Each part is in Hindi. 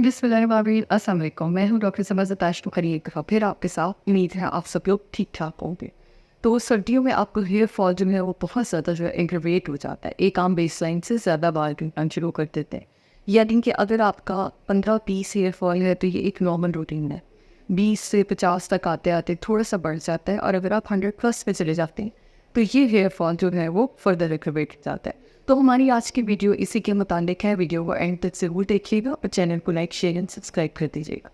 बिस्मिल्लाहिर्रहमानिर्रहीम। अस्सलाम वालेकुम। मैं हूँ डॉक्टर समज़ अताश बुखारी एक दफ़ा फिर आपके साथ। उम्मीद है आप सब लोग ठीक ठाक होंगे। तो सर्दियों में आपको हेयर फॉल जो है वो बहुत ज़्यादा जो है एग्रवेट हो जाता है। एक आम बेसलाइन से ज़्यादा बाल गिरना शुरू कर देते हैं। यानी कि अगर आपका 15-20 हेयर फॉल है तो ये एक नॉर्मल रूटीन है। 20 से 50 तक आते आते थोड़ा सा बढ़ जाता है, और अगर आप 100+ में चले जाते हैं तो ये हेयर फॉल जो है वो फर्दर एग्रवेट हो जाता है। तो हमारी आज की वीडियो इसी के मुतालिक है। वीडियो को एंड तक ज़रूर देखिएगा और चैनल को लाइक शेयर एंड सब्सक्राइब कर दीजिएगा।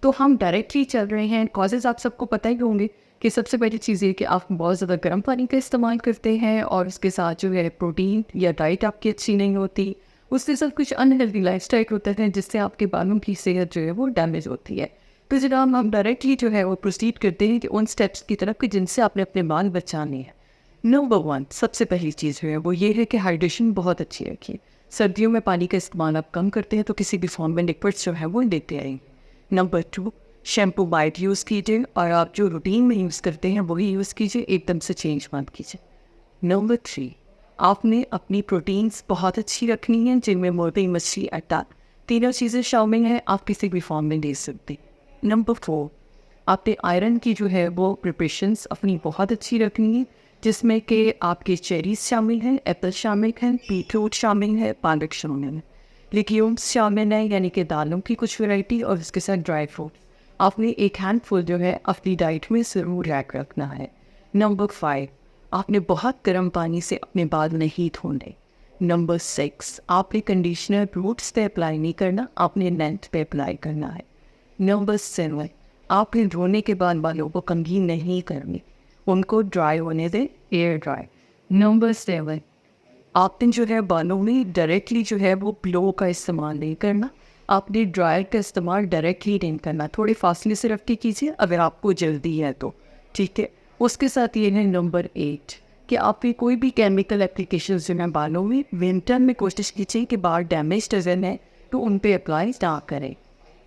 तो हम डायरेक्टली चल रहे हैं। कॉजेज़ आप सबको पता ही होंगे कि सबसे पहली चीज़ ये कि आप बहुत ज़्यादा गर्म पानी का इस्तेमाल करते हैं, और उसके साथ जो है प्रोटीन या डाइट आपकी अच्छी नहीं होती। उसके साथ कुछ अनहेल्दी लाइफस्टाइल होते हैं जिससे आपके बालों की सेहत जो है वो डैमेज होती है। तो जनाब हम डायरेक्टली जो है वो प्रोसीड करते हैं कि उन स्टेप्स की तरफ कि जिनसे आपने अपने बाल बचाने हैं। नंबर 1 सबसे पहली चीज़ जो है वो ये है कि हाइड्रेशन बहुत अच्छी रखिए। सर्दियों में पानी का इस्तेमाल आप कम करते हैं तो किसी भी फॉर्म में लिक्विड्स जो है वो लेते आएंगे। नंबर 2 शैम्पू वाइट यूज़ कीजिए, और आप जो रूटीन में यूज़ करते हैं वही यूज़ कीजिए, एकदम से चेंज मत कीजिए। नंबर 3 आपने अपनी प्रोटीन्स बहुत अच्छी रखनी है, जिनमें मुर्गी, मछली, आटा तीनों चीज़ें शामिल हैं। आप किसी भी फॉर्म में ले सकते हैं। नंबर 4 आपने आयरन की जो है वो प्रिपरेशंस अपनी बहुत अच्छी रखनी है, जिसमें कि आपके चेरीज शामिल हैं, एप्पल शामिल हैं, बीटरूट शामिल है, पालक शामिल है, लेग्यूम्स शामिल हैं यानी कि दालों की कुछ वैरायटी, और उसके साथ ड्राई फ्रूट आपने एक हैंडफुल जो है अपनी डाइट में ज़रूर रैक रखना है। नंबर 5 आपने बहुत गर्म पानी से अपने बाल नहीं धोने। नंबर 6 आपने कंडीशनर रूट्स पे अप्लाई नहीं करना, आपने लेंथ पे अप्लाई करना है। नंबर 7 आपने धोने के बाद बालों को कंघी नहीं करनी, उनको ड्राई होने दें, एयर ड्राई। नंबर 7 आपने जो है बालों में डायरेक्टली जो है वो ब्लो का इस्तेमाल नहीं करना, आपने ड्रायर का इस्तेमाल डायरेक्टली नहीं करना, थोड़े फासले से रख के कीजिए अगर आपको जल्दी है तो, ठीक है। उसके साथ ये है नंबर 8 कि आपके कोई भी केमिकल एप्लीकेशन जो है बालों में, विंटर में कोशिश कीजिए कि बाल डैमेज डजन है तो उन पर अप्लाई ना करें।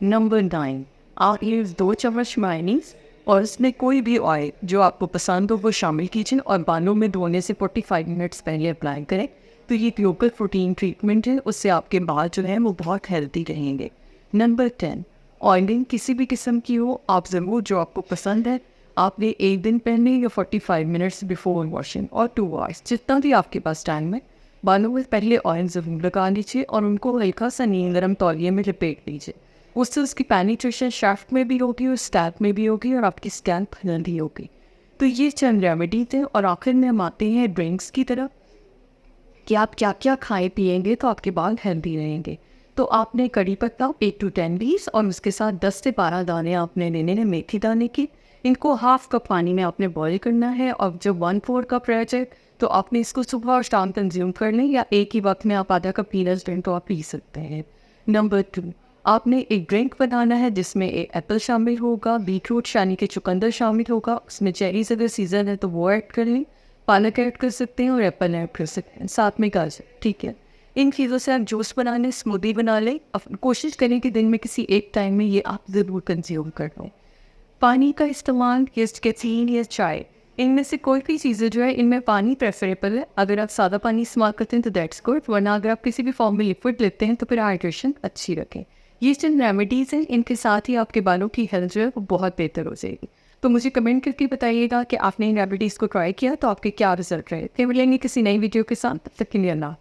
नंबर 9 आप ये 2 चम्मच मायनीस और इसमें कोई भी ऑयल जो आपको पसंद हो वो शामिल कीजिए, और बालों में धोने से 45 मिनट्स पहले अप्लाई करें। तो ये लोकल प्रोटीन ट्रीटमेंट है, उससे आपके बाल जो हैं वो बहुत हेल्दी रहेंगे। नंबर 10 ऑयलिंग किसी भी किस्म की हो, आप ज़रूर जो आपको पसंद है आपने एक दिन पहले या 45 मिनट्स बिफोर वॉशिंग और 2 आवर्स जितना भी आपके पास टाइम है बालों में पहले ऑयल ज़रूर लगा लीजिए, और उनको हल्का सा नीम गर्म तौलिए में लपेट लीजिए। उससे उसकी पेनिट्रेशन शाफ्ट में भी होगी और स्कैल्प में भी होगी, और आपकी स्कैल्प हेल्दी होगी। तो ये चंद रेमेडीज हैं, और आखिर में हम आते हैं ड्रिंक्स की तरफ कि आप क्या क्या खाए पिएंगे तो आपके बाल हेल्दी रहेंगे। तो आपने कड़ी पत्ता 8 to 10 लीव्स, और उसके साथ 10 से 12 दाने आपने लेने हैं मेथी दाने की। इनको हाफ कप पानी में आपने बॉईल करना है, और जब 1/4 कप रह जाए तो आपने इसको सुबह और शाम कंज्यूम कर लें, या एक ही वक्त में आप आधा कप पीना ड्रिंक तो आप पी सकते हैं। नंबर 2 आपने एक ड्रिंक बनाना है जिसमें एक एप्पल शामिल होगा, बीटरूट यानी कि चुकंदर शामिल होगा, उसमें चेरीज अगर सीजन है तो वो ऐड कर लें, पालक ऐड कर सकते हैं और एप्पल ऐड कर सकते हैं, साथ में गाजर, ठीक है। इन चीज़ों से आप जूस बना लें, स्मूदी बना लें। कोशिश करें कि दिन में किसी एक टाइम में ये आप ज़रूर कंज्यूम कर लें। पानी का इस्तेमाल या कैफीन या चाय, इनमें से कोई भी चीज़ें जो है इनमें पानी प्रेफरेबल है। अगर आप सादा पानी इस्तेमाल करते हैं तो दैट्स गुड, वरना अगर आप किसी भी फॉर्म में लिक्विड लेते हैं तो फिर हाइड्रेशन अच्छी रखें। ये जिन रेमेडीज़ हैं इनके साथ ही आपके बालों की हेल्थ जो है वो बहुत बेहतर हो जाएगी। तो मुझे कमेंट करके बताइएगा कि आपने इन रेमेडीज़ को ट्राई किया तो आपके क्या रिजल्ट रहे। फिर मिलेंगे किसी नई वीडियो के साथ, तब तक के लिए अल्लाह।